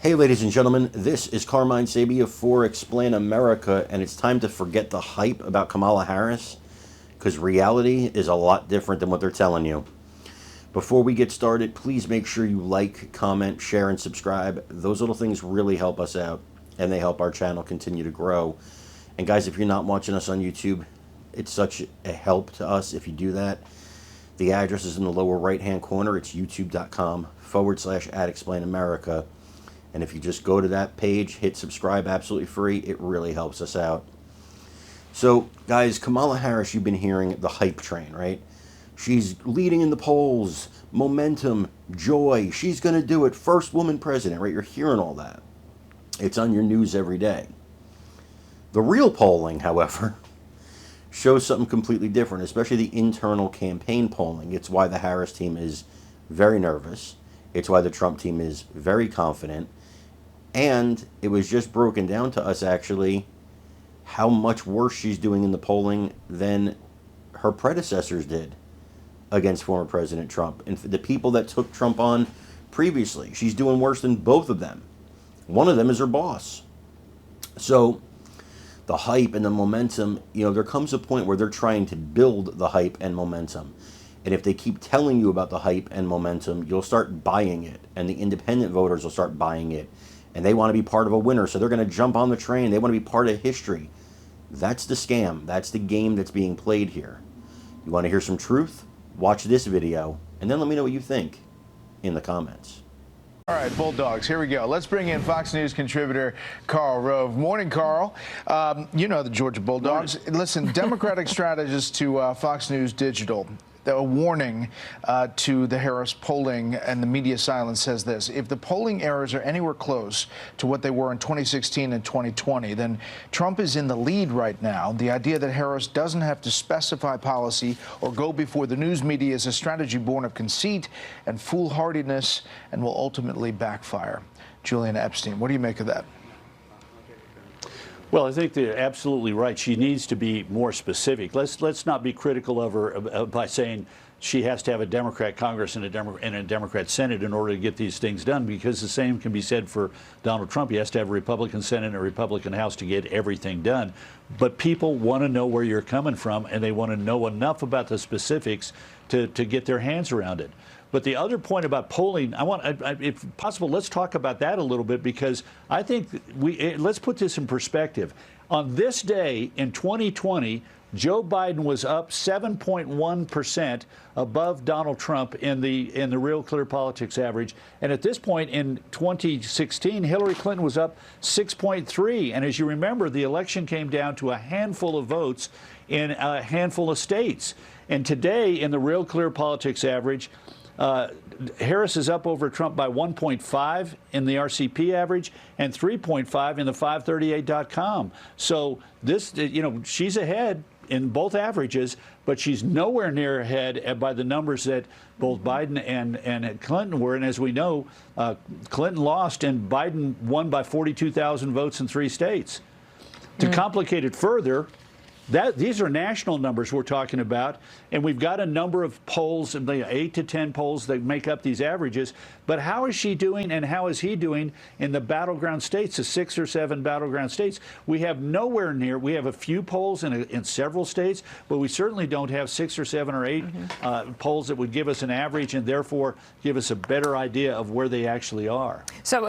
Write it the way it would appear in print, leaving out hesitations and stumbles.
Hey ladies and gentlemen, this is Carmine Sabia for Explain America, and it's time to forget the hype about Kamala Harris, because reality is a lot different than what they're telling you. Before we get started, please make sure you like, comment, share, and subscribe. Those little things really help us out, and they help our channel continue to grow. And guys, if you're not watching us on YouTube, it's such a help to us if you do that. The address is in the lower right-hand corner. It's youtube.com/@ExplainAmerica. And if you just go to that page, hit subscribe absolutely free, it really helps us out. So, guys, Kamala Harris, you've been hearing the hype train, right? She's leading in the polls, momentum, joy. She's going to do it. First woman president, right? You're hearing all that. It's on your news every day. The real polling, however, shows something completely different, especially the internal campaign polling. It's why the Harris team is very nervous. It's why the Trump team is very confident. And it was just broken down to us, actually, how much worse she's doing in the polling than her predecessors did against former President Trump. And the people that took Trump on previously, she's doing worse than both of them. One of them is her boss. So the hype and the momentum, there comes a point where they're trying to build the hype and momentum. And if they keep telling you about the hype and momentum, you'll start buying it. And the independent voters will start buying it. And they want to be part of a winner, so they're going to jump on the train. They want to be part of history. That's the scam. That's the game that's being played here. You want to hear some truth? Watch this video, and then let me know what you think in the comments. All right, Bulldogs, here we go. Let's bring in Fox News contributor Karl Rove. Morning, Karl. You know the Georgia Bulldogs. Morning. Listen, Democratic strategist to Fox News Digital, a warning to the Harris polling and the media silence says this: if the polling errors are anywhere close to what they were in 2016 and 2020, then Trump is in the lead right now. The idea that Harris doesn't have to specify policy or go before the news media is a strategy born of conceit and foolhardiness and will ultimately backfire. Julian Epstein, what do you make of that? Well, I think they're absolutely right. She needs to be more specific. Let's not be critical of her by saying she has to have a Democrat Congress and a Democrat Senate in order to get these things done, because the same can be said for Donald Trump. He has to have a Republican Senate and a Republican House to get everything done. But people want to know where you're coming from, and they want to know enough about the specifics to get their hands around it. But the other point about polling, if possible, let's talk about that a little bit, because I think let's put this in perspective. On this day in 2020, Joe Biden was up 7.1% above Donald Trump in the Real Clear Politics average. And at this point in 2016, Hillary Clinton was up 6.3. And as you remember, the election came down to a handful of votes in a handful of states. And today, in the Real Clear Politics average, Harris is up over Trump by 1.5 in the RCP average and 3.5 in the 538.com. So this, she's ahead in both averages, but she's nowhere near ahead by the numbers that both Biden and Clinton were. And as we know, Clinton lost and Biden won by 42,000 votes in 3 states. To complicate it further, these are national numbers we're talking about, and we've got a number of polls, 8 to 10 polls that make up these averages. But how is she doing and how is he doing in the battleground states, the 6 or 7 battleground states? We have nowhere near. We have a few polls in several states, but we certainly don't have 6 or 7 or 8 polls that would give us an average and therefore give us a better idea of where they actually are. So